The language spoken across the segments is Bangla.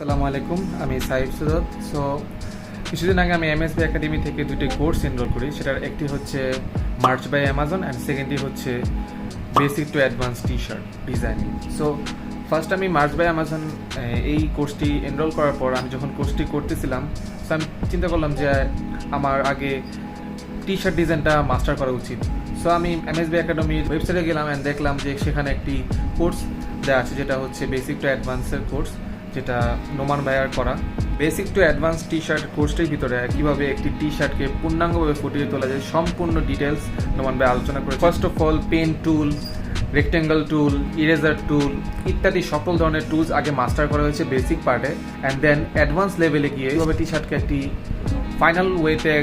আসসালামু আলাইকুম, আমি সাইফ সুদত। সো কিছুদিন আগে আমি এমএসবি একাডেমি থেকে দুটি কোর্স এনরোল করি। সেটার একটি হচ্ছে মার্চ বাই অ্যামাজন অ্যান্ড সেকেন্ডটি হচ্ছে basic to advance T shirt designing. So first আমি মার্চ বাই অ্যামাজন এই কোর্সটি এনরোল করার পর আমি যখন কোর্সটি করতেছিলাম, সো আমি চিন্তা করলাম যে আমার আগে টি শার্ট ডিজাইনটা মাস্টার করা উচিত। সো আমি এমএসবি একাডেমির ওয়েবসাইটে গেলাম অ্যান্ড দেখলাম যে সেখানে একটি কোর্স দেওয়া আছে যেটা হচ্ছে বেসিক টু অ্যাডভান্সের কোর্স, যেটা নোমান ভাইয়ার করা। Basic to advance T shirt কোর্সটির ভিতরে কীভাবে একটি টি শার্টকে পূর্ণাঙ্গভাবে ফুটিয়ে তোলা যায় সম্পূর্ণ ডিটেলস নোমান ভাই আলোচনা করে। First of all pen tool, rectangle tool, eraser tool ইত্যাদি সকল ধরনের টুলস আগে মাস্টার করা হয়েছে বেসিক পার্টে, অ্যান্ড দেন অ্যাডভান্স লেভেলে গিয়ে কীভাবে টি শার্টকে একটি ফাইনাল ওয়েতে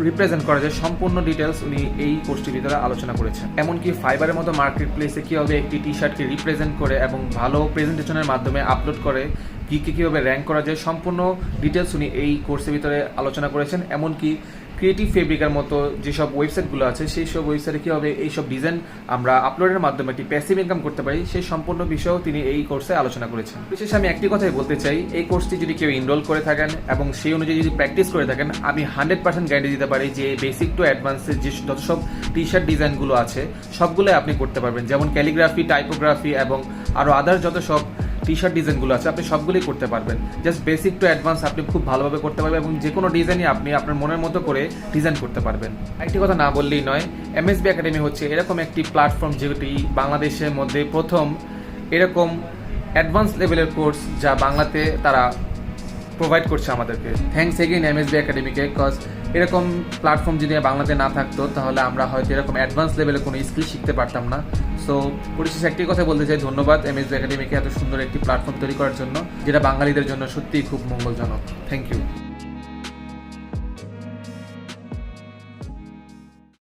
রিপ্রেজেন্ট করা যায় সম্পূর্ণ ডিটেলস উনি এই কোর্সটির ভিতরে আলোচনা করেছেন। এমনকি ফাইবারের মতো মার্কেট প্লেসে কীভাবে একটি টি শার্টকে রিপ্রেজেন্ট করে এবং ভালো প্রেজেন্টেশনের মাধ্যমে আপলোড করে কীভাবে র্যাঙ্ক করা যায় সম্পূর্ণ ডিটেলস উনি এই কোর্সের ভিতরে আলোচনা করেছেন। এমনকি ক্রিয়েটিভ ফেব্রিকের মতো যেসব ওয়েবসাইটগুলো আছে সেই সব ওয়েবসাইটে কীভাবে এইসব ডিজাইন আমরা আপলোডের মাধ্যমে একটি প্যাসিভ ইনকাম করতে পারি সেই সম্পূর্ণ বিষয়েও তিনি এই কোর্সে আলোচনা করেছেন। বিশেষ আমি একটি কথাই বলতে চাই, এই কোর্সটি যদি কেউ এনরোল করে থাকেন এবং সেই অনুযায়ী যদি প্র্যাকটিস করে থাকেন, আমি 100% গ্যারান্টি দিতে পারি যে বেসিক টু অ্যাডভান্সের যে যত সব টি শার্ট ডিজাইনগুলো আছে সবগুলোই আপনি করতে পারবেন। যেমন ক্যালিগ্রাফি, টাইপোগ্রাফি এবং আরও আদার যত সব টি শার্ট ডিজাইনগুলো আছে আপনি সবগুলোই করতে পারবেন। জাস্ট বেসিক টু অ্যাডভান্স আপনি খুব ভালোভাবে করতে পারবেন এবং যে কোনো ডিজাইনই আপনি আপনার মনের মতো করে ডিজাইন করতে পারবেন। একটি কথা না বললেই নয়, এমএসবি একাডেমি হচ্ছে এরকম একটি প্ল্যাটফর্ম যেটি বাংলাদেশের মধ্যে প্রথম এরকম অ্যাডভান্স লেভেলের কোর্স যা বাংলাতে তারা প্রোভাইড করছে আমাদেরকে। থ্যাঙ্কস এগেইন এমএসবি একাডেমিকে, কজ এরকম প্ল্যাটফর্ম যদি বাংলাতে না থাকতো তাহলে আমরা হয়তো এরকম অ্যাডভান্স লেভেলে কোনো স্কিল শিখতে পারতাম না। সো পরিশেষে একটি কথা বলতে চাই, ধন্যবাদ এমএসবি একাডেমিকে এত সুন্দর একটি প্ল্যাটফর্ম তৈরি করার জন্য, যেটা বাঙালিদের জন্য সত্যিই খুব মঙ্গলজনক। Thank you.